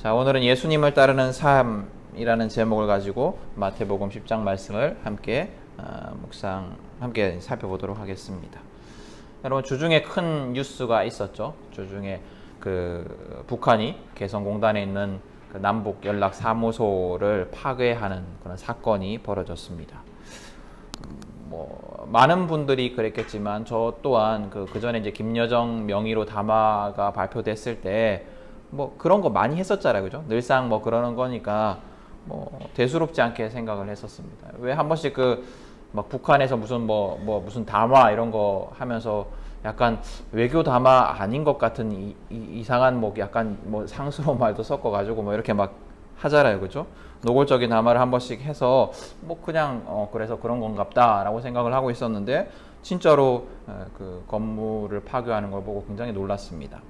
자, 오늘은 예수님을 따르는 삶이라는 제목을 가지고 마태복음 10장 말씀을 함께 함께 살펴보도록 하겠습니다. 여러분, 주중에 큰 뉴스가 있었죠. 주중에 북한이 개성공단에 있는 남북 연락 사무소를 파괴하는 그런 사건이 벌어졌습니다. 많은 분들이 그랬겠지만 저 또한 그 전에 이제 김여정 명의로 담화가 발표됐을 때 그런 거 많이 했었잖아요, 그죠? 늘상 그러는 거니까 대수롭지 않게 생각을 했었습니다. 왜 한 번씩 막 북한에서 무슨 담화 이런 거 하면서 약간 외교 담화 아닌 것 같은 이상한 약간 상스러운 말도 섞어가지고 이렇게 막 하잖아요, 그죠? 노골적인 담화를 한 번씩 해서 그냥 그래서 그런 건갑다라고 생각을 하고 있었는데 진짜로 그 건물을 파괴하는 걸 보고 굉장히 놀랐습니다.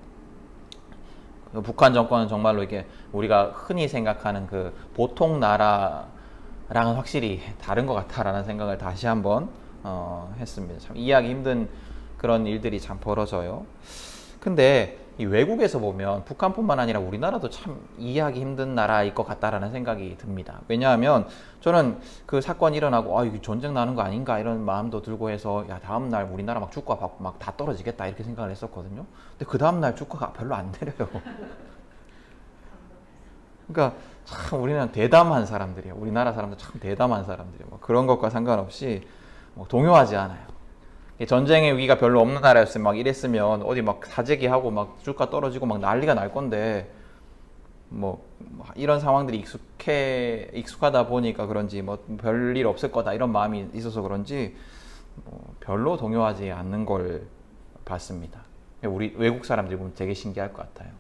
북한 정권은 정말로 이게 우리가 흔히 생각하는 그 보통 나라랑은 확실히 다른 것 같다라는 생각을 다시 한번 했습니다. 참 이해하기 힘든 그런 일들이 참 벌어져요. 근데 이 외국에서 보면 북한뿐만 아니라 우리나라도 참 이해하기 힘든 나라일 것 같다라는 생각이 듭니다. 왜냐하면 저는 그 사건이 일어나고 이거 전쟁 나는 거 아닌가 이런 마음도 들고 해서 다음날 우리나라 막 주가 막 다 떨어지겠다 이렇게 생각을 했었거든요. 근데 그 다음날 주가가 별로 안 내려요. 그러니까 참 우리는 대담한 사람들이에요. 우리나라 사람들 참 대담한 사람들이에요. 그런 것과 상관없이 동요하지 않아요. 전쟁의 위기가 별로 없는 나라였으면 막 이랬으면 어디 막 사재기하고 막 주가 떨어지고 막 난리가 날 건데 이런 상황들이 익숙하다 보니까 그런지 별일 없을 거다 이런 마음이 있어서 그런지 별로 동요하지 않는 걸 봤습니다. 우리 외국 사람들이 보면 되게 신기할 것 같아요.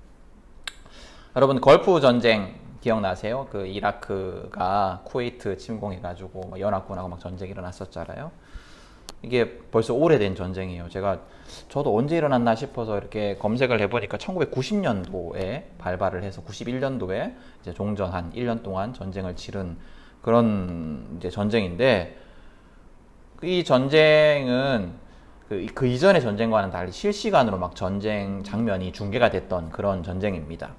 여러분, 걸프 전쟁 기억나세요? 그 이라크가 쿠웨이트 침공해가지고 연합군하고 막 전쟁이 일어났었잖아요. 이게 벌써 오래된 전쟁이에요. 저도 언제 일어났나 싶어서 이렇게 검색을 해보니까 1990년도에 발발을 해서 91년도에 이제 종전 한 1년 동안 전쟁을 치른 그런 이제 전쟁인데, 이 전쟁은 그 이전의 전쟁과는 달리 실시간으로 막 전쟁 장면이 중계가 됐던 그런 전쟁입니다.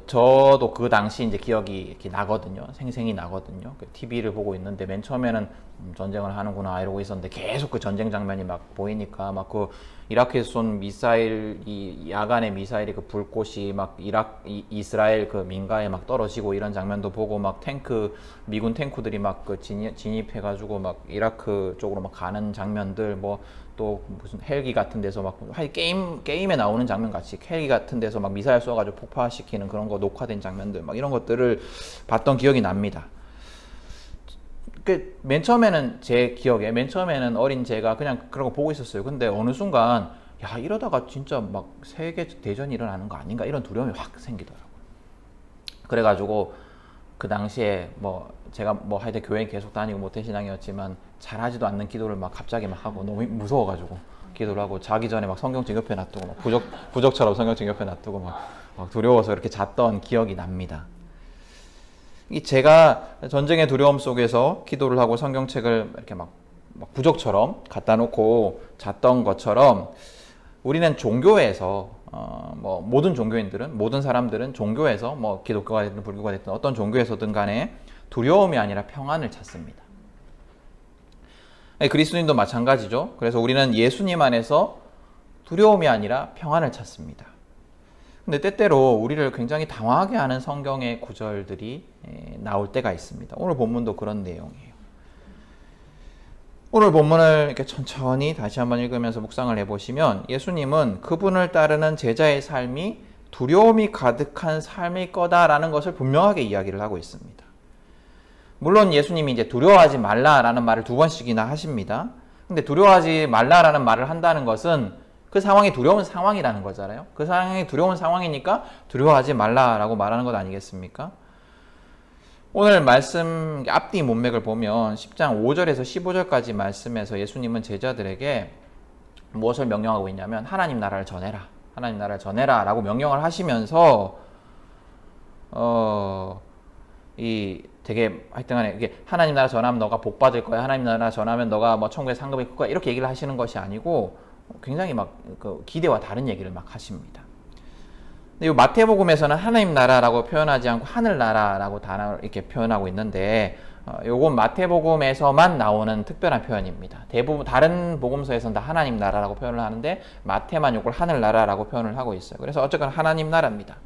저도 그 당시 이제 기억이 이렇게 나거든요. 생생히 나거든요. TV를 보고 있는데 맨 처음에는 전쟁을 하는구나 이러고 있었는데 계속 그 전쟁 장면이 막 보이니까 그 이라크에서 쏜 미사일, 야간의 미사일이 불꽃이 막 이스라엘 민가에 막 떨어지고 이런 장면도 보고 미군 탱크들이 진입해가지고 이라크 쪽으로 가는 장면들 또 무슨 헬기 같은 데서 게임에 나오는 장면 같이 헬기 같은 데서 미사일 쏘아가지고 폭파시키는 그런 거 녹화된 장면들 이런 것들을 봤던 기억이 납니다. 맨 처음에는 제 기억에 어린 제가 그냥 그런 거 보고 있었어요. 근데 어느 순간 이러다가 진짜 세계 대전이 일어나는 거 아닌가 이런 두려움이 확 생기더라고요. 그래가지고 그 당시에 제가 하여튼 교회 계속 다니고 모태신앙이었지만 잘하지도 않는 기도를 갑자기 하고 너무 무서워가지고 기도를 하고 자기 전에 성경책 옆에 놔두고 부적처럼 성경책 옆에 놔두고 막 두려워서 이렇게 잤던 기억이 납니다. 제가 전쟁의 두려움 속에서 기도를 하고 성경책을 이렇게 부적처럼 갖다 놓고 잤던 것처럼 우리는 종교에서 모든 종교인들은, 모든 사람들은 종교에서 기독교가 됐든 불교가 됐든 어떤 종교에서든 간에 두려움이 아니라 평안을 찾습니다. 그리스도인도 마찬가지죠. 그래서 우리는 예수님 안에서 두려움이 아니라 평안을 찾습니다. 근데 때때로 우리를 굉장히 당황하게 하는 성경의 구절들이 나올 때가 있습니다. 오늘 본문도 그런 내용이에요. 오늘 본문을 이렇게 천천히 다시 한번 읽으면서 묵상을 해보시면 예수님은 그분을 따르는 제자의 삶이 두려움이 가득한 삶일 거다라는 것을 분명하게 이야기를 하고 있습니다. 물론 예수님이 이제 두려워하지 말라라는 말을 2번씩이나 하십니다. 근데 두려워하지 말라라는 말을 한다는 것은 그 상황이 두려운 상황이라는 거잖아요. 그 상황이 두려운 상황이니까 두려워하지 말라라고 말하는 것 아니겠습니까? 오늘 말씀 앞뒤 문맥을 보면 10장 5절에서 15절까지 말씀에서 예수님은 제자들에게 무엇을 명령하고 있냐면 하나님 나라를 전해라. 하나님 나라를 전해라 라고 명령을 하시면서 되게 하여튼간에 이게 하나님 나라 전하면 너가 복 받을 거야. 하나님 나라 전하면 너가 천국에 상급을 끌 거야. 이렇게 얘기를 하시는 것이 아니고 굉장히 기대와 다른 얘기를 하십니다. 근데 이 마태복음에서는 하나님 나라라고 표현하지 않고 하늘나라라고 단어를 이렇게 표현하고 있는데 요건 마태복음에서만 나오는 특별한 표현입니다. 대부분 다른 복음서에서는 다 하나님 나라라고 표현을 하는데 마태만 요걸 하늘나라라고 표현을 하고 있어요. 그래서 어쨌거나 하나님 나라입니다.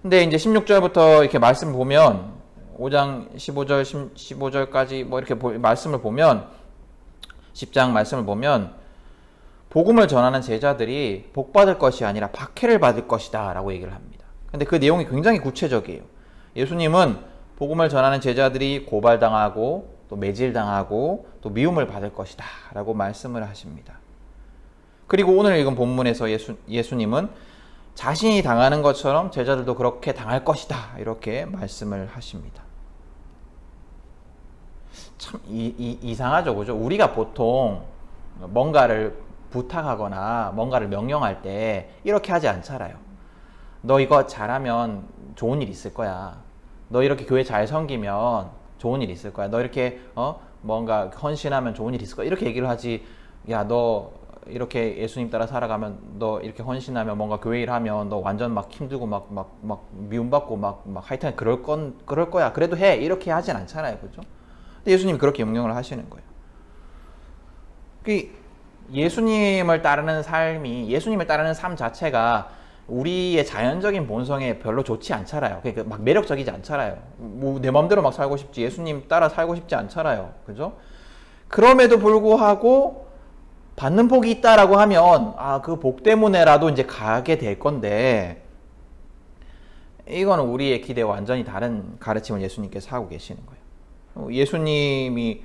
근데 이제 16절부터 이렇게 말씀을 보면 5장 15절까지 뭐 이렇게 말씀을 보면 10장 말씀을 보면 복음을 전하는 제자들이 복 받을 것이 아니라 박해를 받을 것이다 라고 얘기를 합니다. 근데 그 내용이 굉장히 구체적이에요. 예수님은 복음을 전하는 제자들이 고발당하고 또 매질당하고 또 미움을 받을 것이다 라고 말씀을 하십니다. 그리고 오늘 읽은 본문에서 예수님은 자신이 당하는 것처럼 제자들도 그렇게 당할 것이다 이렇게 말씀을 하십니다. 참 이상하죠, 그죠? 우리가 보통 뭔가를 부탁하거나 뭔가를 명령할 때 이렇게 하지 않잖아요. 너 이거 잘하면 좋은 일 있을 거야. 너 이렇게 교회 잘 섬기면 좋은 일 있을 거야. 너 이렇게 뭔가 헌신하면 좋은 일 있을 거야. 이렇게 얘기를 하지. 야, 너 이렇게 예수님 따라 살아가면, 너 이렇게 헌신하면, 뭔가 교회 일하면 너 완전 막 힘들고 막 미움받고 막 하여튼 그럴 거야. 그래도 해. 이렇게 하진 않잖아요, 그죠? 근데 예수님이 그렇게 명령을 하시는 거예요. 예수님을 따르는 삶 자체가 우리의 자연적인 본성에 별로 좋지 않잖아요. 그러니까 막 매력적이지 않잖아요. 뭐 내 마음대로 막 살고 싶지, 예수님 따라 살고 싶지 않잖아요. 그죠? 그럼에도 불구하고 받는 복이 있다라고 하면 그 복 때문에라도 이제 가게 될 건데, 이거는 우리의 기대와 완전히 다른 가르침을 예수님께서 하고 계시는 거예요. 예수님이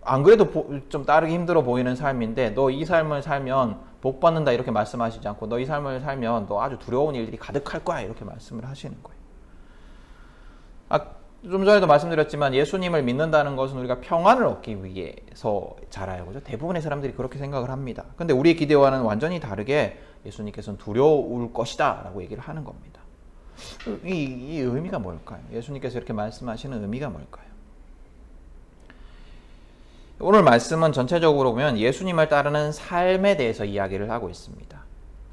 안 그래도 좀 따르기 힘들어 보이는 삶인데, 너 이 삶을 살면 복 받는다 이렇게 말씀하시지 않고, 너 이 삶을 살면 너 아주 두려운 일들이 가득할 거야 이렇게 말씀을 하시는 거예요. 좀 전에도 말씀드렸지만 예수님을 믿는다는 것은 우리가 평안을 얻기 위해서 자라요, 그죠? 대부분의 사람들이 그렇게 생각을 합니다. 근데 우리의 기대와는 완전히 다르게 예수님께서는 두려울 것이다 라고 얘기를 하는 겁니다. 이 의미가 뭘까요? 예수님께서 이렇게 말씀하시는 의미가 뭘까요? 오늘 말씀은 전체적으로 보면 예수님을 따르는 삶에 대해서 이야기를 하고 있습니다.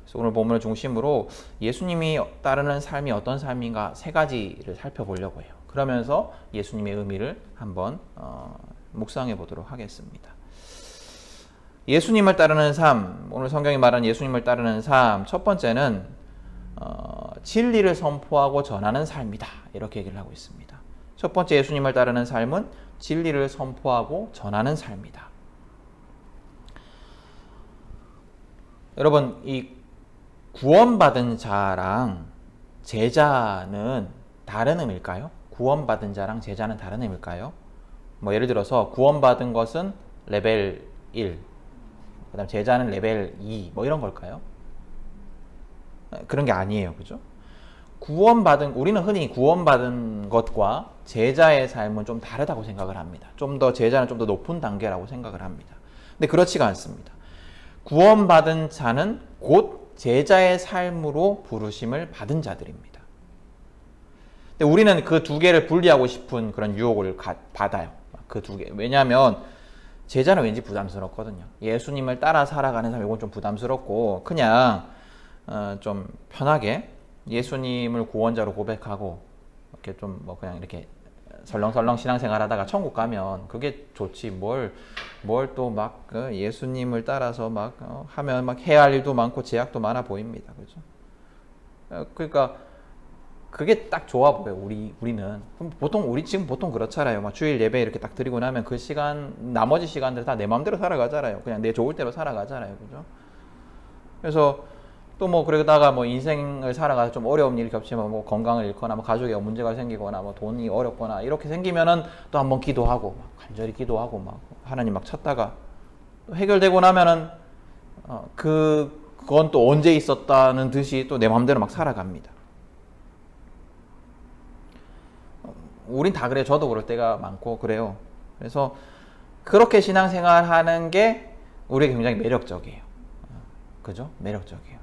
그래서 오늘 본문을 중심으로 예수님이 따르는 삶이 어떤 삶인가 세 가지를 살펴보려고 해요. 그러면서 예수님의 의미를 한번 묵상해 보도록 하겠습니다. 예수님을 따르는 삶, 오늘 성경이 말하는 예수님을 따르는 삶, 첫 번째는 진리를 선포하고 전하는 삶이다 이렇게 얘기를 하고 있습니다. 첫 번째 예수님을 따르는 삶은 진리를 선포하고 전하는 삶이다. 여러분, 이 구원받은 자랑 제자는 다른 의미일까요? 구원받은 자랑 제자는 다른 의미일까요? 뭐 예를 들어서 구원받은 것은 레벨 1, 그 다음 제자는 레벨 2, 뭐 이런 걸까요? 그런 게 아니에요, 그죠? 우리는 흔히 구원받은 것과 제자의 삶은 좀 다르다고 생각을 합니다. 제자는 좀 더 높은 단계라고 생각을 합니다. 근데 그렇지가 않습니다. 구원받은 자는 곧 제자의 삶으로 부르심을 받은 자들입니다. 근데 우리는 그 두 개를 분리하고 싶은 그런 유혹을 받아요. 그 두 개. 왜냐하면 제자는 왠지 부담스럽거든요. 예수님을 따라 살아가는 사람, 이건 좀 부담스럽고, 그냥 좀 편하게 예수님을 구원자로 고백하고 이렇게 좀 뭐 그냥 이렇게 설렁설렁 신앙생활 하다가 천국 가면 그게 좋지, 뭘 또 막 예수님을 따라서 막 하면 막 해야 할 일도 많고 제약도 많아 보입니다. 그죠? 그러니까 그게 딱 좋아 보여요. 우리는 우리 지금 보통 그렇잖아요. 막 주일 예배 이렇게 딱 드리고 나면 그 시간, 나머지 시간들 다 내 마음대로 살아가잖아요. 그냥 내 좋을 대로 살아가잖아요. 그죠? 그래서 또 뭐 그러다가 뭐 인생을 살아가서 좀 어려운 일이 겹치면 뭐 건강을 잃거나 뭐 가족에 문제가 생기거나 뭐 돈이 어렵거나 이렇게 생기면은 또 한번 기도하고 막 간절히 기도하고 막 하나님 막 찾다가 해결되고 나면은 그건 또 언제 있었다는 듯이 또 내 마음대로 막 살아갑니다. 우린 다 그래요. 저도 그럴 때가 많고 그래요. 그래서 그렇게 신앙생활 하는 게 우리에게 굉장히 매력적이에요. 그죠? 매력적이에요.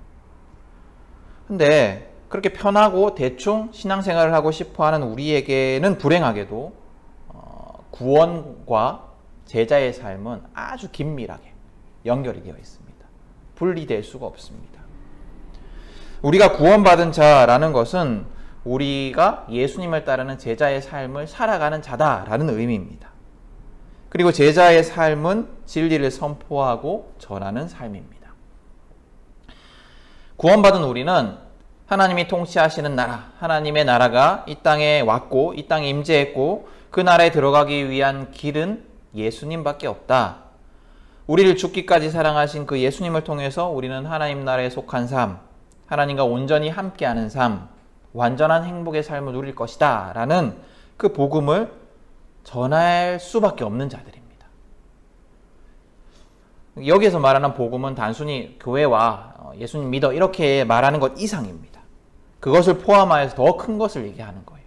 근데 그렇게 편하고 대충 신앙생활을 하고 싶어하는 우리에게는 불행하게도 구원과 제자의 삶은 아주 긴밀하게 연결이 되어 있습니다. 분리될 수가 없습니다. 우리가 구원받은 자라는 것은 우리가 예수님을 따르는 제자의 삶을 살아가는 자다라는 의미입니다. 그리고 제자의 삶은 진리를 선포하고 전하는 삶입니다. 구원받은 우리는 하나님이 통치하시는 나라, 하나님의 나라가 이 땅에 왔고 이 땅에 임재했고 그 나라에 들어가기 위한 길은 예수님밖에 없다. 우리를 죽기까지 사랑하신 그 예수님을 통해서 우리는 하나님 나라에 속한 삶, 하나님과 온전히 함께하는 삶, 완전한 행복의 삶을 누릴 것이다 라는 그 복음을 전할 수밖에 없는 자들입니다. 여기에서 말하는 복음은 단순히 교회와 예수님 믿어 이렇게 말하는 것 이상입니다. 그것을 포함하여서 더 큰 것을 얘기하는 거예요.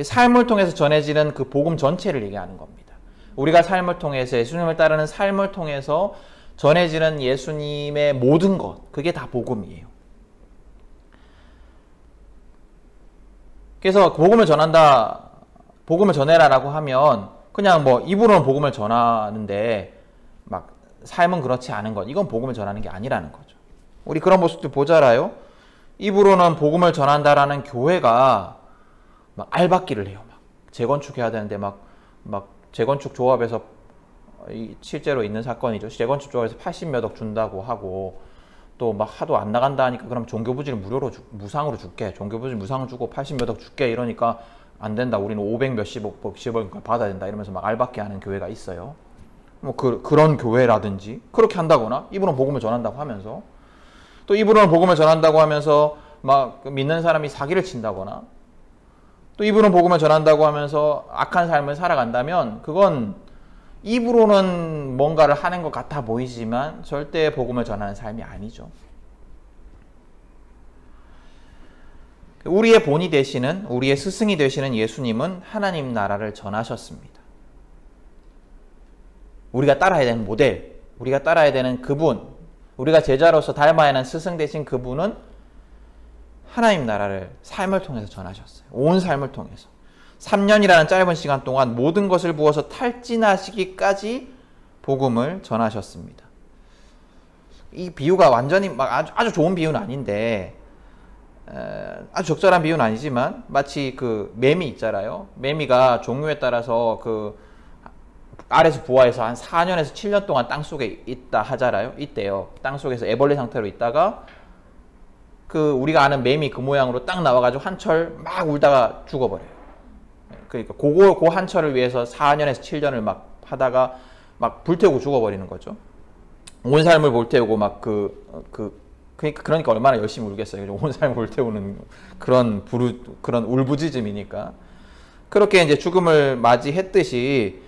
삶을 통해서 전해지는 그 복음 전체를 얘기하는 겁니다. 우리가 삶을 통해서 예수님을 따르는 삶을 통해서 전해지는 예수님의 모든 것, 그게 다 복음이에요. 그래서 복음을 전한다, 복음을 전해라라고 하면 그냥 뭐 입으로는 복음을 전하는데 막 삶은 그렇지 않은 것, 이건 복음을 전하는 게 아니라는 거죠. 우리 그런 모습들 보잖아요. 입으로는 복음을 전한다라는 교회가 막 알박기를 해요. 막 재건축해야 되는데 막 재건축 조합에서 실제로 있는 사건이죠. 재건축 조합에서 80몇억 준다고 하고 또 막 하도 안 나간다 하니까 그럼 종교부지를 무상으로 줄게. 종교부지 무상 주고 80몇억 줄게 이러니까 안 된다. 우리는 500 몇십억 받아야 된다 이러면서 막 알박기 하는 교회가 있어요. 뭐 그런 교회라든지 그렇게 한다거나 입으로는 복음을 전한다고 하면서 또 입으로는 복음을 전한다고 하면서 막 믿는 사람이 사기를 친다거나 또 입으로는 복음을 전한다고 하면서 악한 삶을 살아간다면 그건 입으로는 뭔가를 하는 것 같아 보이지만 절대 복음을 전하는 삶이 아니죠. 우리의 본이 되시는, 우리의 스승이 되시는 예수님은 하나님 나라를 전하셨습니다. 우리가 따라야 되는 모델, 우리가 따라야 되는 그분, 우리가 제자로서 닮아야 하는 스승 되신 그분은 하나님 나라를 삶을 통해서 전하셨어요. 온 삶을 통해서. 3년이라는 짧은 시간 동안 모든 것을 부어서 탈진하시기까지 복음을 전하셨습니다. 이 비유가 완전히 막 아주 좋은 비유는 아닌데 아주 적절한 비유는 아니지만 마치 그 매미 있잖아요. 매미가 종류에 따라서 그 알에서 부화해서 한 4년에서 7년 동안 땅속에 있다 하잖아요. 있대요. 땅속에서 애벌레 상태로 있다가 그 우리가 아는 매미 그 모양으로 딱 나와가지고 한철 막 울다가 죽어버려요. 그러니까 그 한철을 위해서 4년에서 7년을 막 하다가 막 불태우고 죽어버리는 거죠. 온 삶을 불태우고 막 그러니까 얼마나 열심히 울겠어요. 온 삶을 불태우는 그런 울부짖음이니까. 그렇게 이제 죽음을 맞이했듯이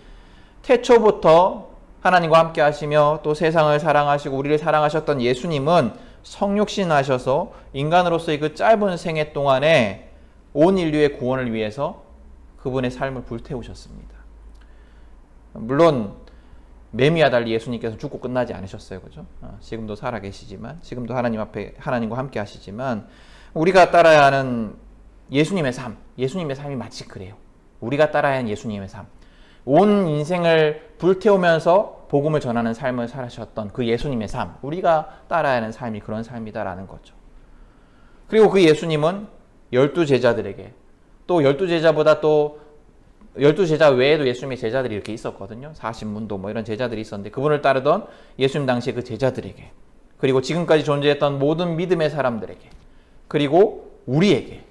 태초부터 하나님과 함께 하시며 또 세상을 사랑하시고 우리를 사랑하셨던 예수님은 성육신하셔서 인간으로서의 그 짧은 생애 동안에 온 인류의 구원을 위해서 그분의 삶을 불태우셨습니다. 물론 매미와 달리 예수님께서 죽고 끝나지 않으셨어요. 그죠? 지금도 살아계시지만, 지금도 하나님 앞에 하나님과 함께 하시지만 우리가 따라야 하는 예수님의 삶이 마치 그래요. 우리가 따라야 하는 예수님의 삶. 온 인생을 불태우면서 복음을 전하는 삶을 살아셨던 그 예수님의 삶, 우리가 따라야 하는 삶이 그런 삶이다라는 거죠. 그리고 그 예수님은 12제자들에게 또 12제자보다 또 12제자 외에도 예수님의 제자들이 이렇게 있었거든요. 40문도 뭐 이런 제자들이 있었는데 그분을 따르던 예수님 당시의 그 제자들에게 그리고 지금까지 존재했던 모든 믿음의 사람들에게 그리고 우리에게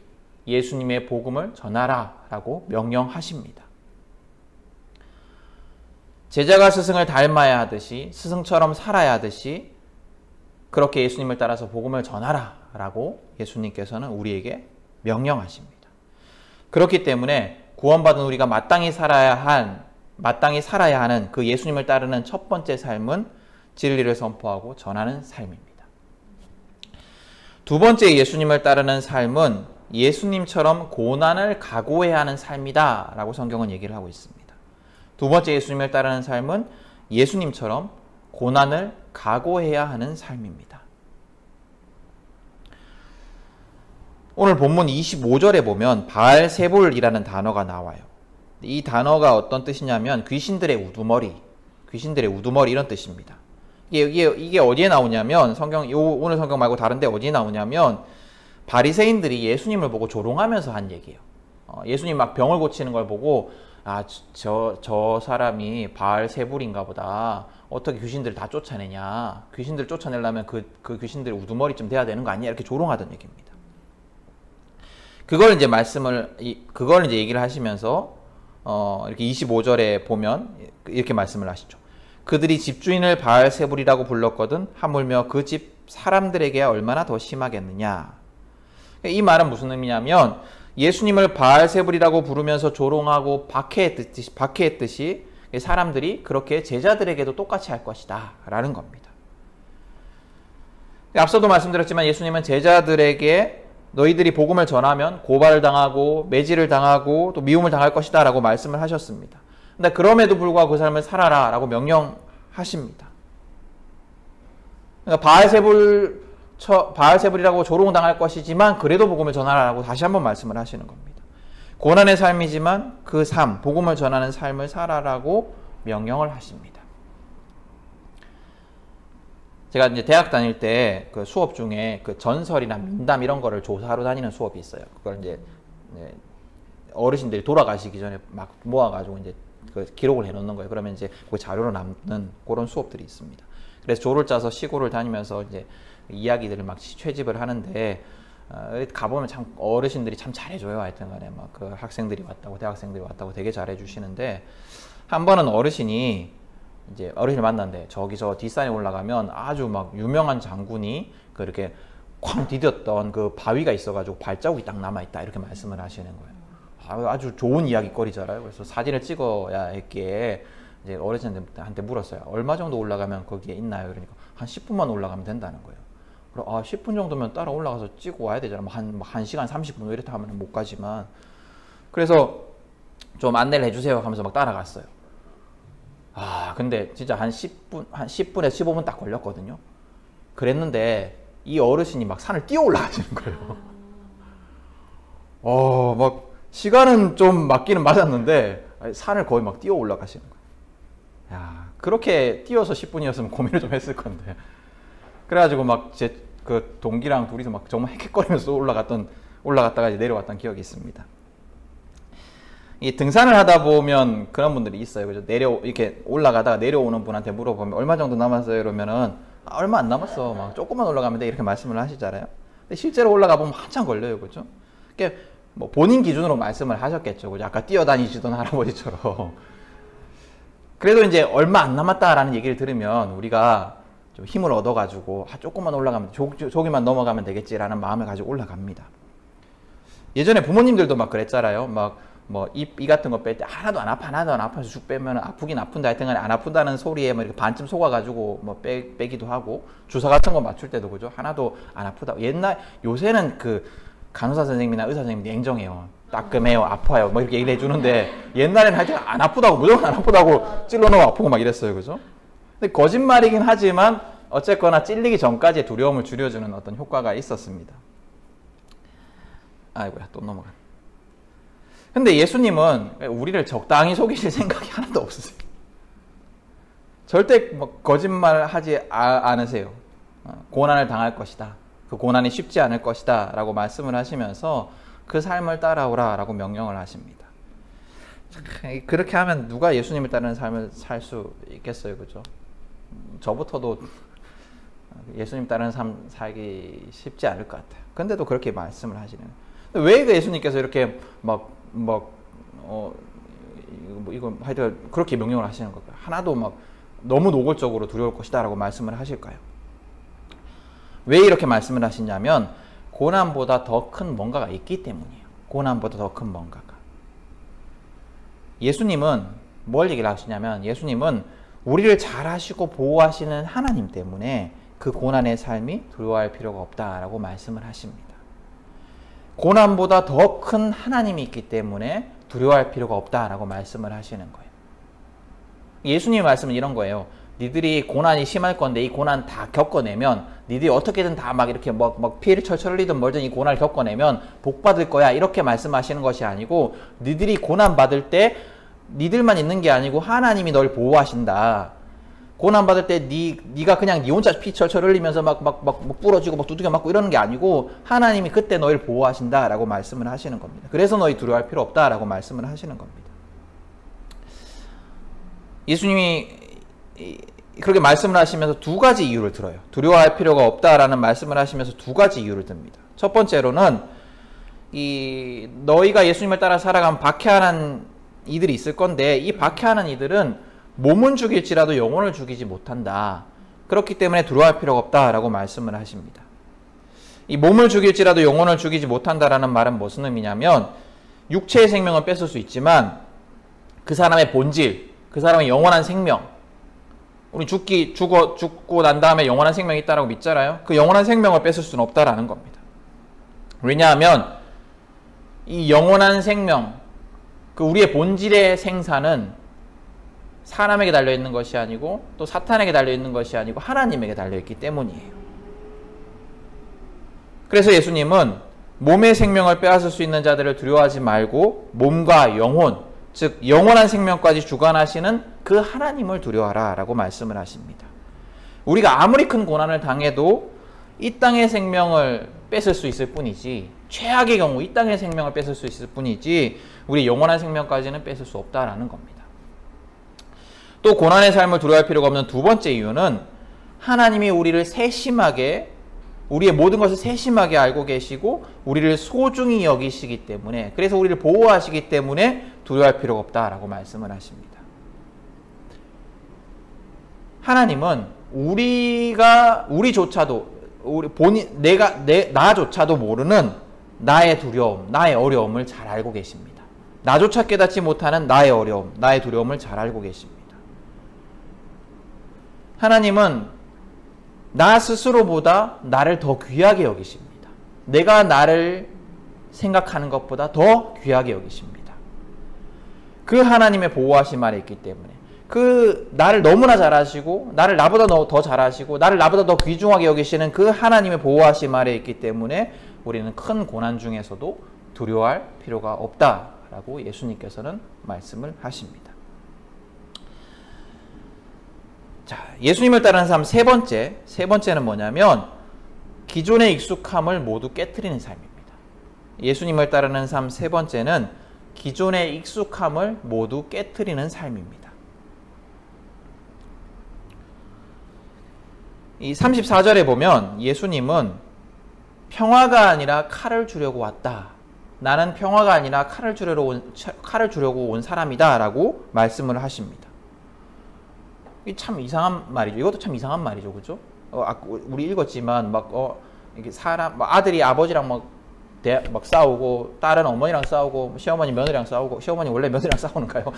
예수님의 복음을 전하라 라고 명령하십니다. 제자가 스승을 닮아야 하듯이 스승처럼 살아야 하듯이 그렇게 예수님을 따라서 복음을 전하라 라고 예수님께서는 우리에게 명령하십니다. 그렇기 때문에 구원받은 우리가 마땅히 살아야 하는 그 예수님을 따르는 첫 번째 삶은 진리를 선포하고 전하는 삶입니다. 두 번째 예수님을 따르는 삶은 예수님처럼 고난을 각오해야 하는 삶이다 라고 성경은 얘기를 하고 있습니다. 두 번째 예수님을 따르는 삶은 예수님처럼 고난을 각오해야 하는 삶입니다. 오늘 본문 25절에 보면 바알세불이라는 단어가 나와요. 이 단어가 어떤 뜻이냐면 귀신들의 우두머리 이런 뜻입니다. 이게 어디에 나오냐면 오늘 성경 말고 다른데 어디에 나오냐면 바리새인들이 예수님을 보고 조롱하면서 한 얘기예요. 예수님 막 병을 고치는 걸 보고 저 사람이 바알세불인가 보다. 어떻게 귀신들을 다 쫓아내냐. 귀신들을 쫓아내려면 그 귀신들이 우두머리쯤 돼야 되는 거 아니야. 이렇게 조롱하던 얘기입니다. 그걸 이제 얘기를 하시면서 이렇게 25절에 보면 이렇게 말씀을 하시죠. 그들이 집주인을 바알세불이라고 불렀거든 하물며 그 집 사람들에게야 얼마나 더 심하겠느냐. 이 말은 무슨 의미냐면 예수님을 바알세불이라고 부르면서 조롱하고 박해했듯이 사람들이 그렇게 제자들에게도 똑같이 할 것이다 라는 겁니다. 앞서도 말씀드렸지만 예수님은 제자들에게 너희들이 복음을 전하면 고발을 당하고 매질을 당하고 또 미움을 당할 것이다 라고 말씀을 하셨습니다. 근데 그럼에도 불구하고 그 삶을 살아라 라고 명령하십니다. 그러니까 바알세불이라고 조롱당할 것이지만 그래도 복음을 전하라고 다시 한번 말씀을 하시는 겁니다. 고난의 삶이지만 그 삶, 복음을 전하는 삶을 살아라고 명령을 하십니다. 제가 이제 대학 다닐 때 그 수업 중에 그 전설이나 민담 이런 거를 조사하러 다니는 수업이 있어요. 그걸 이제 어르신들이 돌아가시기 전에 막 모아가지고 이제 그 기록을 해놓는 거예요. 그러면 이제 그 자료로 남는 그런 수업들이 있습니다. 그래서 조를 짜서 시골을 다니면서 이제 이야기들을 막 채집을 하는데 가보면 참 어르신들이 참 잘해줘요. 하여튼 간에 막 그 학생들이 왔다고 대학생들이 왔다고 되게 잘해주시는데 한 번은 어르신을 만났는데 저기 저 뒷산에 올라가면 아주 막 유명한 장군이 그렇게 쾅 디뎠던 그 바위가 있어가지고 발자국이 딱 남아있다 이렇게 말씀을 하시는 거예요. 아주 좋은 이야기거리잖아요. 그래서 사진을 찍어야 했기에 이제 어르신한테 물었어요. 얼마 정도 올라가면 거기에 있나요? 그러니까 한 10분만 올라가면 된다는 거예요. 10분 정도면 따라 올라가서 찍고 와야 되잖아. 한 1시간 30분 이렇다 하면 못 가지만. 그래서 좀 안내를 해주세요 하면서 막 따라갔어요. 근데 진짜 한 10분에서 15분 딱 걸렸거든요. 그랬는데 이 어르신이 막 산을 뛰어 올라가시는 거예요. 막 시간은 좀 맞기는 맞았는데 산을 거의 막 뛰어 올라가시는 거예요. 그렇게 뛰어서 10분이었으면 고민을 좀 했을 건데. 그래가지고 막 그 동기랑 둘이서 막 정말 헥헥거리면서 올라갔다가 이제 내려왔던 기억이 있습니다. 이 등산을 하다 보면 그런 분들이 있어요. 그죠? 이렇게 올라가다가 내려오는 분한테 물어보면 얼마 정도 남았어요? 이러면은 얼마 안 남았어. 막 조금만 올라가면 돼. 이렇게 말씀을 하시잖아요. 근데 실제로 올라가 보면 한참 걸려요. 그죠? 그게 뭐 본인 기준으로 말씀을 하셨겠죠. 그죠? 아까 뛰어다니시던 할아버지처럼. 그래도 이제 얼마 안 남았다라는 얘기를 들으면 우리가 좀 힘을 얻어가지고 조금만 올라가면 저기만 넘어가면 되겠지라는 마음을 가지고 올라갑니다. 예전에 부모님들도 막 그랬잖아요. 막 뭐 이 같은 거 뺄 때 하나도 안 아파서 쭉 빼면 아프긴 아픈데 하여튼 간에 안 아프다는 소리에 뭐 이렇게 반쯤 속아가지고 뭐 빼기도 하고 주사 같은 거 맞출 때도 그죠? 하나도 안 아프다. 요새는 그 간호사 선생님이나 의사 선생님이 냉정해요. 따끔해요, 아파요, 뭐 이렇게 얘기를 해주는데 옛날에는 하여튼 안 아프다고 무조건 안 아프다고 찔러넣어 아프고 막 이랬어요, 그죠? 근데 거짓말이긴 하지만 어쨌거나 찔리기 전까지의 두려움을 줄여주는 어떤 효과가 있었습니다. 아이고야, 또 넘어가. 근데 예수님은 우리를 적당히 속이실 생각이 하나도 없으세요. 절대 뭐 거짓말 하지 않으세요. 고난을 당할 것이다. 그 고난이 쉽지 않을 것이다. 라고 말씀을 하시면서 그 삶을 따라오라 라고 명령을 하십니다. 그렇게 하면 누가 예수님을 따르는 삶을 살 수 있겠어요. 그죠? 저부터도 예수님 따르는 삶 살기 쉽지 않을 것 같아요. 근데도 그렇게 말씀을 하시는. 왜 그 예수님께서 이렇게 이거 하여튼 그렇게 명령을 하시는 걸까요? 하나도 막 너무 노골적으로 두려울 것이다 라고 말씀을 하실까요? 왜 이렇게 말씀을 하시냐면 고난보다 더 큰 뭔가가 있기 때문이에요. 고난보다 더 큰 뭔가가. 예수님은 뭘 얘기를 하시냐면 예수님은 우리를 잘 하시고 보호하시는 하나님 때문에 그 고난의 삶이 두려워할 필요가 없다라고 말씀을 하십니다. 고난보다 더 큰 하나님이 있기 때문에 두려워할 필요가 없다라고 말씀을 하시는 거예요. 예수님의 말씀은 이런 거예요. 니들이 고난이 심할 건데 이 고난 다 겪어내면 니들이 어떻게든 다 막 이렇게 막 피해를 철철 흘리든 멀든 이 고난을 겪어내면 복 받을 거야 이렇게 말씀하시는 것이 아니고 니들이 고난 받을 때 니들만 있는 게 아니고 하나님이 널 보호하신다. 고난 받을 때 네가 그냥 네 혼자 피 철철 흘리면서 막 부러지고 막 두들겨 맞고 이러는 게 아니고 하나님이 그때 너희를 보호하신다라고 말씀을 하시는 겁니다. 그래서 너희 두려워할 필요 없다라고 말씀을 하시는 겁니다. 예수님이 그렇게 말씀을 하시면서 두 가지 이유를 들어요. 두려워할 필요가 없다라는 말씀을 하시면서 두 가지 이유를 듭니다. 첫 번째로는 너희가 예수님을 따라 살아가면 박해하는 이들이 있을 건데 이 박해하는 이들은 몸은 죽일지라도 영혼을 죽이지 못한다. 그렇기 때문에 두려워할 필요가 없다라고 말씀을 하십니다. 이 몸을 죽일지라도 영혼을 죽이지 못한다라는 말은 무슨 의미냐면 육체의 생명은 뺏을 수 있지만 그 사람의 본질, 그 사람의 영원한 생명, 우리 죽고 난 다음에 영원한 생명이 있다라고 믿잖아요. 그 영원한 생명을 뺏을 수는 없다라는 겁니다. 왜냐하면 이 영원한 생명, 그 우리의 본질의 생사는 사람에게 달려있는 것이 아니고 또 사탄에게 달려있는 것이 아니고 하나님에게 달려있기 때문이에요. 그래서 예수님은 몸의 생명을 빼앗을 수 있는 자들을 두려워하지 말고 몸과 영혼, 즉 영원한 생명까지 주관하시는 그 하나님을 두려워하라 라고 말씀을 하십니다. 우리가 아무리 큰 고난을 당해도 이 땅의 생명을 뺏을 수 있을 뿐이지, 최악의 경우 이 땅의 생명을 뺏을 수 있을 뿐이지 우리 영원한 생명까지는 뺏을 수 없다라는 겁니다. 또 고난의 삶을 두려워할 필요가 없는 두 번째 이유는 하나님이 우리를 세심하게, 우리의 모든 것을 세심하게 알고 계시고 우리를 소중히 여기시기 때문에, 그래서 우리를 보호하시기 때문에 두려워할 필요가 없다라고 말씀을 하십니다. 하나님은 나조차도 모르는 나의 두려움, 나의 어려움을 잘 알고 계십니다. 나조차 깨닫지 못하는 나의 어려움, 나의 두려움을 잘 알고 계십니다. 하나님은 나 스스로보다 나를 더 귀하게 여기십니다. 내가 나를 생각하는 것보다 더 귀하게 여기십니다. 그 하나님의 보호하심 아래 있기 때문에, 그 나를 너무나 잘 아시고 나를 나보다 더 잘 아시고 나를 나보다 더 귀중하게 여기시는 그 하나님의 보호하심 아래 있기 때문에 우리는 큰 고난 중에서도 두려워할 필요가 없다라고 예수님께서는 말씀을 하십니다. 자, 예수님을 따르는 삶 세 번째는 뭐냐면 기존의 익숙함을 모두 깨트리는 삶입니다. 예수님을 따르는 삶 세 번째는 기존의 익숙함을 모두 깨트리는 삶입니다. 이 34절에 보면 예수님은 평화가 아니라 칼을 주려고 왔다. 나는 평화가 아니라 칼을 주려고 온 사람이다 라고 말씀을 하십니다. 참 이상한 말이죠. 이것도 참 이상한 말이죠. 그죠? 우리 읽었지만 이렇게 아들이 아버지랑 막 싸우고 딸은 어머니랑 싸우고 시어머니 며느리랑 싸우고, 시어머니 원래 며느리랑 싸우는가요?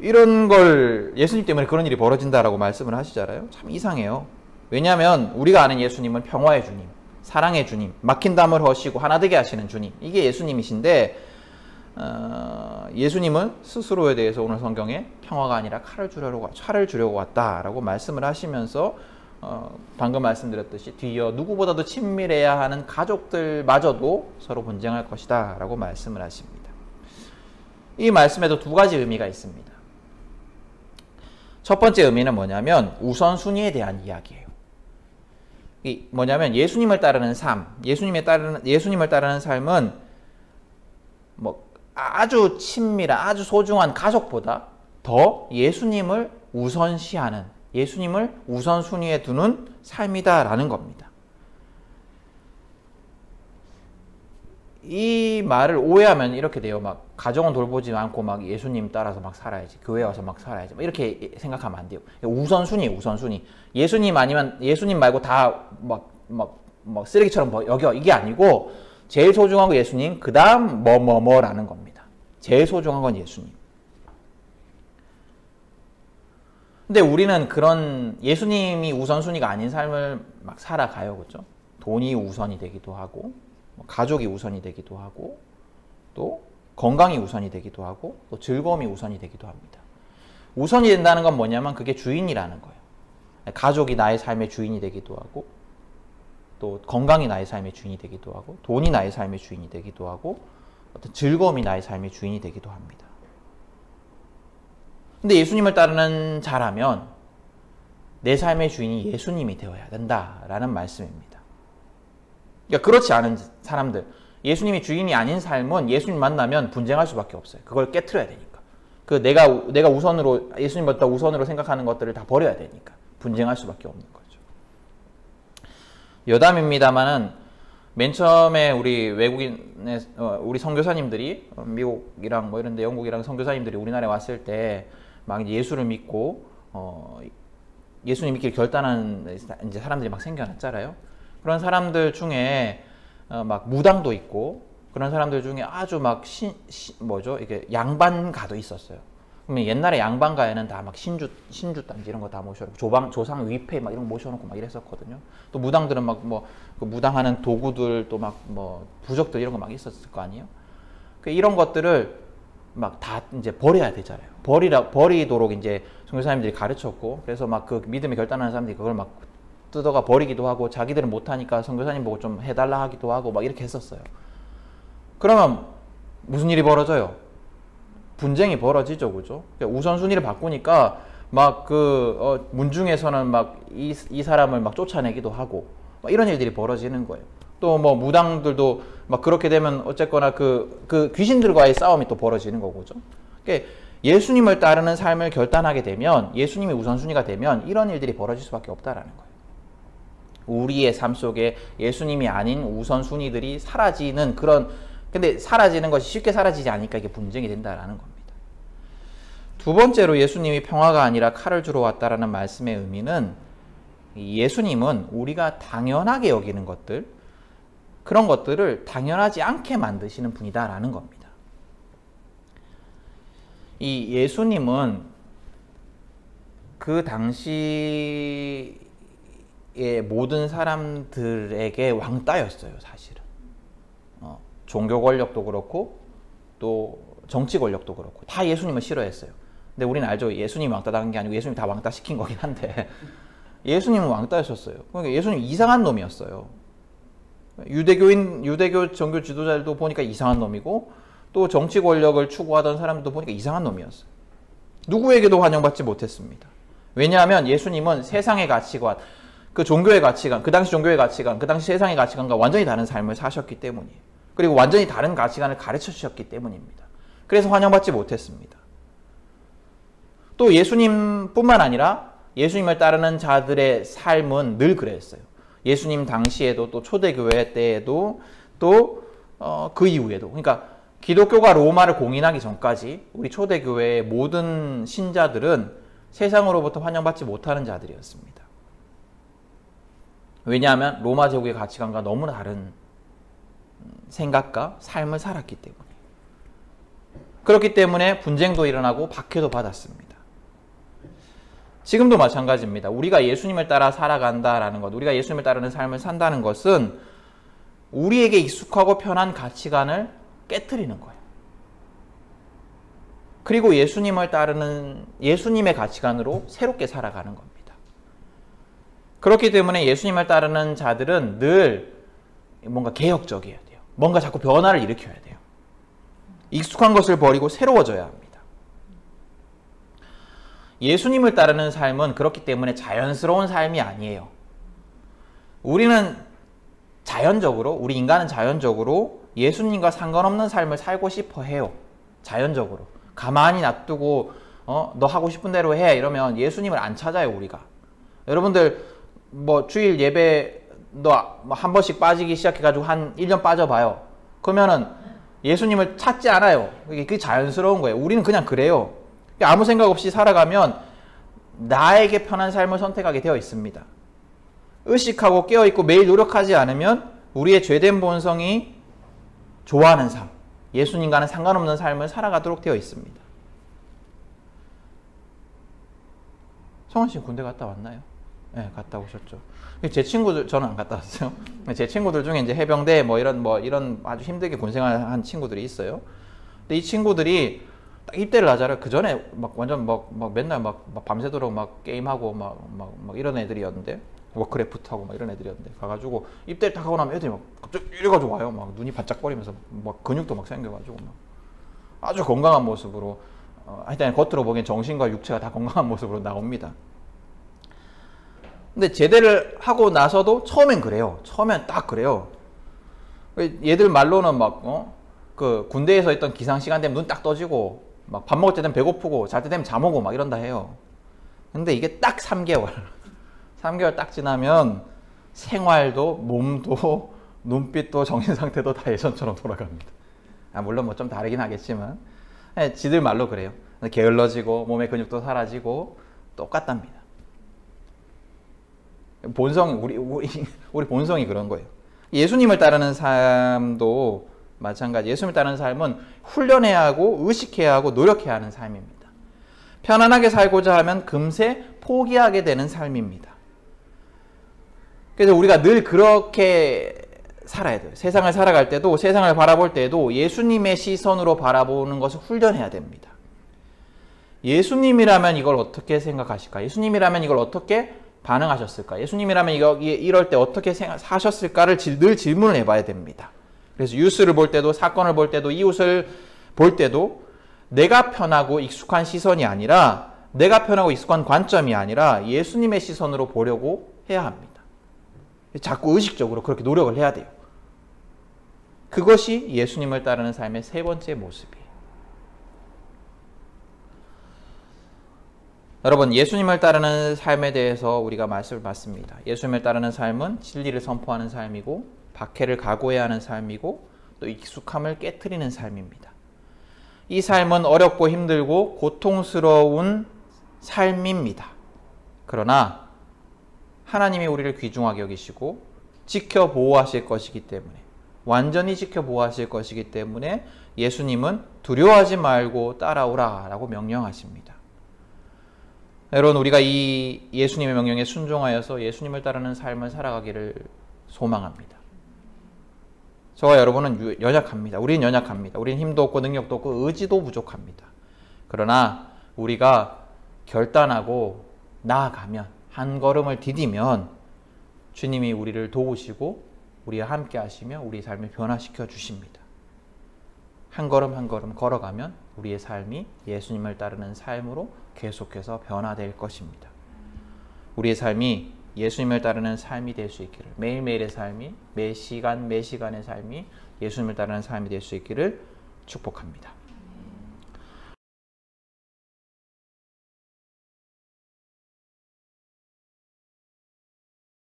이런 걸 예수님 때문에 그런 일이 벌어진다라고 말씀을 하시잖아요. 참 이상해요. 왜냐하면 우리가 아는 예수님은 평화의 주님, 사랑의 주님, 막힌 담을 허시고 하나 되게 하시는 주님, 이게 예수님이신데 예수님은 스스로에 대해서 오늘 성경에 평화가 아니라 칼을 주려고 왔다라고 말씀을 하시면서 방금 말씀드렸듯이 뒤이어 누구보다도 친밀해야 하는 가족들마저도 서로 분쟁할 것이다 라고 말씀을 하십니다. 이 말씀에도 두 가지 의미가 있습니다. 첫 번째 의미는 뭐냐면 우선순위에 대한 이야기예요. 뭐냐면 예수님을 따르는 삶, 예수님을 따르는 삶은 아주 친밀한, 아주 소중한 가족보다 더 예수님을 우선시하는, 예수님을 우선순위에 두는 삶이다라는 겁니다. 이 말을 오해하면 이렇게 돼요. 가정은 돌보지 않고 예수님 따라서 살아야지, 교회 와서 살아야지, 이렇게 생각하면 안 돼요. 우선순위. 예수님 말고 다 쓰레기처럼 여겨, 이게 아니고 제일 소중한 건 예수님, 그 다음 뭐라는 겁니다. 제일 소중한 건 예수님. 근데 우리는 그런 예수님이 우선순위가 아닌 삶을 살아가요. 그렇죠? 돈이 우선이 되기도 하고, 가족이 우선이 되기도 하고, 또 건강이 우선이 되기도 하고, 또 즐거움이 우선이 되기도 합니다. 우선이 된다는 건 뭐냐면 그게 주인이라는 거예요. 가족이 나의 삶의 주인이 되기도 하고, 또 건강이 나의 삶의 주인이 되기도 하고, 돈이 나의 삶의 주인이 되기도 하고, 어떤 즐거움이 나의 삶의 주인이 되기도 합니다. 근데 예수님을 따르는 자라면 내 삶의 주인이 예수님이 되어야 된다라는 말씀입니다. 그러니까 그렇지 않은 사람들, 예수님이 주인이 아닌 삶은 예수님 만나면 분쟁할 수밖에 없어요. 그걸 깨트려야 되니까. 내가 우선으로, 예수님보다 우선으로 생각하는 것들을 다 버려야 되니까 분쟁할 수밖에 없는 거죠. 여담입니다만은 맨 처음에 우리 외국인의 우리 선교사님들이 미국이랑 뭐 이런데 영국이랑 선교사님들이 우리나라에 왔을 때 막 예수를 믿고 예수님 믿기를 결단하는 이제 사람들이 막 생겨났잖아요. 그런 사람들 중에 막 무당도 있고 그런 사람들 중에 아주 막 이게 양반가도 있었어요. 그러면 옛날에 양반가에는 다 막 신주단지 이런 거 다 모셔놓고 조상 위패 막 이런 거 모셔놓고 막 이랬었거든요. 또 무당들은 막 그 무당하는 도구들 또 막 부적들 이런 거 막 있었을 거 아니에요. 이런 것들을 막 다 이제 버려야 되잖아요. 버리도록 이제 선교사님들이 가르쳤고, 그래서 막 그 믿음에 결단하는 사람들이 그걸 막 뜯어가 버리기도 하고, 자기들은 못하니까 선교사님 보고 좀 해달라 하기도 하고 막 이렇게 했었어요. 그러면 무슨 일이 벌어져요? 분쟁이 벌어지죠, 그죠? 우선순위를 바꾸니까 막 문중에서는 막 이 사람을 막 쫓아내기도 하고 막 이런 일들이 벌어지는 거예요. 또 뭐 무당들도 막 그렇게 되면 어쨌거나 그 귀신들과의 싸움이 또 벌어지는 거고죠. 그러니까 예수님을 따르는 삶을 결단하게 되면, 예수님이 우선순위가 되면 이런 일들이 벌어질 수밖에 없다라는 거예요. 우리의 삶 속에 예수님이 아닌 우선순위들이 사라지는 근데 사라지는 것이 쉽게 사라지지 않으니까 이게 분쟁이 된다라는 겁니다. 두 번째로 예수님이 평화가 아니라 칼을 주러 왔다라는 말씀의 의미는, 예수님은 우리가 당연하게 여기는 것들, 그런 것들을 당연하지 않게 만드시는 분이다라는 겁니다. 이 예수님은 그 당시의 모든 사람들에게 왕따였어요, 사실은. 종교 권력도 그렇고 또 정치 권력도 그렇고 다 예수님을 싫어했어요. 근데 우리는 알죠. 예수님이 왕따당한 게 아니고 예수님이 다 왕따시킨 거긴 한데 예수님은 왕따였었어요. 그러니까 예수님 이상한 놈이었어요. 유대교 정교 지도자들도 보니까 이상한 놈이고, 또 정치 권력을 추구하던 사람들도 보니까 이상한 놈이었어요. 누구에게도 환영받지 못했습니다. 왜냐하면 예수님은 세상의 가치관, 그 종교의 가치관, 그 당시 종교의 가치관, 그 당시 세상의 가치관과 완전히 다른 삶을 사셨기 때문이에요. 그리고 완전히 다른 가치관을 가르쳐 주셨기 때문입니다. 그래서 환영받지 못했습니다. 또 예수님뿐만 아니라 예수님을 따르는 자들의 삶은 늘 그랬어요. 예수님 당시에도, 또 초대교회 때에도, 또 그 이후에도. 그러니까 기독교가 로마를 공인하기 전까지 우리 초대교회의 모든 신자들은 세상으로부터 환영받지 못하는 자들이었습니다. 왜냐하면 로마 제국의 가치관과 너무나 다른 생각과 삶을 살았기 때문에. 그렇기 때문에 분쟁도 일어나고 박해도 받았습니다. 지금도 마찬가지입니다. 우리가 예수님을 따라 살아간다라는 것, 우리가 예수님을 따르는 삶을 산다는 것은 우리에게 익숙하고 편한 가치관을 깨트리는 거예요. 그리고 예수님을 따르는 예수님의 가치관으로 새롭게 살아가는 겁니다. 그렇기 때문에 예수님을 따르는 자들은 늘 뭔가 개혁적이어야 돼요. 뭔가 자꾸 변화를 일으켜야 돼요. 익숙한 것을 버리고 새로워져야 합니다. 예수님을 따르는 삶은 그렇기 때문에 자연스러운 삶이 아니에요. 우리는 자연적으로, 우리 인간은 자연적으로 예수님과 상관없는 삶을 살고 싶어 해요. 자연적으로. 가만히 놔두고 너 하고 싶은 대로 해 이러면 예수님을 안 찾아요, 우리가. 여러분들 뭐 주일 예배 너 한 번씩 빠지기 시작해가지고 한 1년 빠져봐요. 그러면은 예수님을 찾지 않아요. 그게 자연스러운 거예요. 우리는 그냥 그래요. 아무 생각 없이 살아가면 나에게 편한 삶을 선택하게 되어 있습니다. 의식하고 깨어있고 매일 노력하지 않으면 우리의 죄된 본성이 좋아하는 삶, 예수님과는 상관없는 삶을 살아가도록 되어 있습니다. 성원 씨 군대 갔다 왔나요? 네, 갔다 오셨죠. 제 친구들, 저는 안 갔다 왔어요. 제 친구들 중에 이제 해병대 이런 아주 힘들게 군생활한 친구들이 있어요. 근데 이 친구들이 딱 입대를 하잖아요. 그 전에 막 완전 막 맨날 막 밤새도록 막 게임하고 막 이런 애들이었는데, 워크래프트 하고 막 이런 애들이었는데, 가가지고 입대를 딱 하고 나면 애들이 막 갑자기 이래가지고 와요. 막 눈이 반짝거리면서 막 근육도 막 생겨가지고 막 아주 건강한 모습으로 하여튼 겉으로 보기엔 정신과 육체가 다 건강한 모습으로 나옵니다. 근데 제대를 하고 나서도 처음엔 그래요. 처음엔 딱 그래요. 얘들 말로는 막 그 군대에서 있던 기상 시간 되면 눈 딱 떠지고 막 밥 먹을 때 되면 배고프고 잘 때 되면 잠 오고 막 이런다 해요. 근데 이게 딱 3개월 3개월 딱 지나면 생활도 몸도 눈빛도 정신 상태도 다 예전처럼 돌아갑니다. 물론 뭐 좀 다르긴 하겠지만 지들 말로 그래요. 게을러지고 몸의 근육도 사라지고 똑같답니다. 본성 우리 본성이 그런 거예요. 예수님을 따르는 삶도 마찬가지. 예수님을 따르는 삶은 훈련해야 하고 의식해야 하고 노력해야 하는 삶입니다. 편안하게 살고자 하면 금세 포기하게 되는 삶입니다. 그래서 우리가 늘 그렇게 살아야 돼요. 세상을 살아갈 때도 세상을 바라볼 때도 예수님의 시선으로 바라보는 것을 훈련해야 됩니다. 예수님이라면 이걸 어떻게 생각하실까? 예수님이라면 이걸 어떻게 반응하셨을까? 예수님이라면 이럴 때 어떻게 사셨을까를 늘 질문을 해봐야 됩니다. 그래서 뉴스를 볼 때도 사건을 볼 때도 이웃을 볼 때도 내가 편하고 익숙한 시선이 아니라 내가 편하고 익숙한 관점이 아니라 예수님의 시선으로 보려고 해야 합니다. 자꾸 의식적으로 그렇게 노력을 해야 돼요. 그것이 예수님을 따르는 삶의 세 번째 모습이에요. 여러분, 예수님을 따르는 삶에 대해서 우리가 말씀을 받습니다. 예수님을 따르는 삶은 진리를 선포하는 삶이고 박해를 각오해야 하는 삶이고 또 익숙함을 깨트리는 삶입니다. 이 삶은 어렵고 힘들고 고통스러운 삶입니다. 그러나 하나님이 우리를 귀중하게 여기시고 지켜 보호하실 것이기 때문에 완전히 지켜 보호하실 것이기 때문에 예수님은 두려워하지 말고 따라오라 라고 명령하십니다. 여러분, 우리가 이 예수님의 명령에 순종하여서 예수님을 따르는 삶을 살아가기를 소망합니다. 저와 여러분은 연약합니다. 우리는 연약합니다. 우리는 힘도 없고 능력도 없고 의지도 부족합니다. 그러나 우리가 결단하고 나아가면 한 걸음을 디디면 주님이 우리를 도우시고 우리와 함께 하시며 우리 삶을 변화시켜 주십니다. 한 걸음 한 걸음 걸어가면 우리의 삶이 예수님을 따르는 삶으로 계속해서 변화될 것입니다. 우리의 삶이 예수님을 따르는 삶이 될 수 있기를, 매일매일의 삶이, 매 시간의 삶이 예수님을 따르는 삶이 될 수 있기를 축복합니다.